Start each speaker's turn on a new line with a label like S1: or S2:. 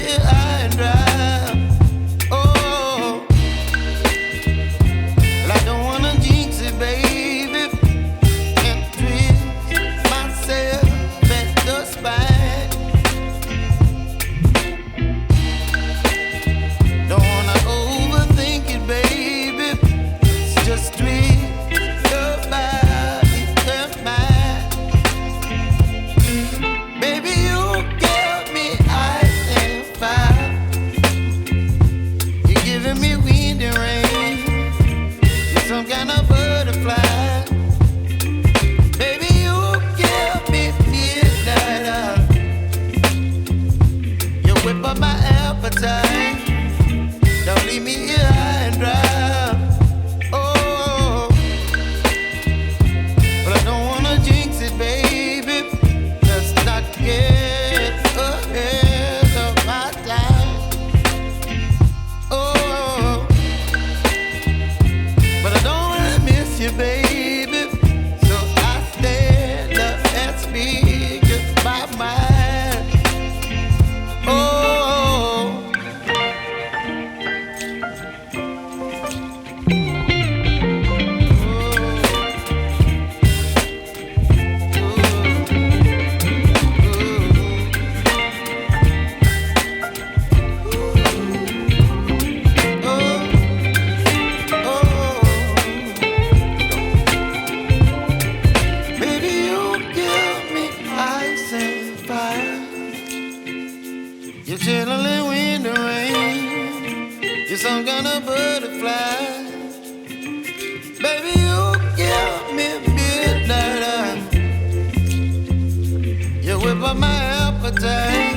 S1: here high and dry. Oh, well, I don't wanna jinx it, baby, and twist myself at the spine. Don't wanna overthink it, baby. It's just twist your body and mine. Baby, you give me ice and fire. You're giving me wind and rain. You're some kind of butterfly. Baby, you give me midnight. You whip up my appetite. Don't leave me here high and dry. Oh, but I don't wanna jinx it, baby. Let's not get ahead of my time. Oh, but I don't wanna miss you, baby. So I stand up and speak my mind. Oh. Baby, you give me ice and fire. You're chilling wind and rain. You're some kind of butterfly. Baby, you give me midnight. You whip up my appetite.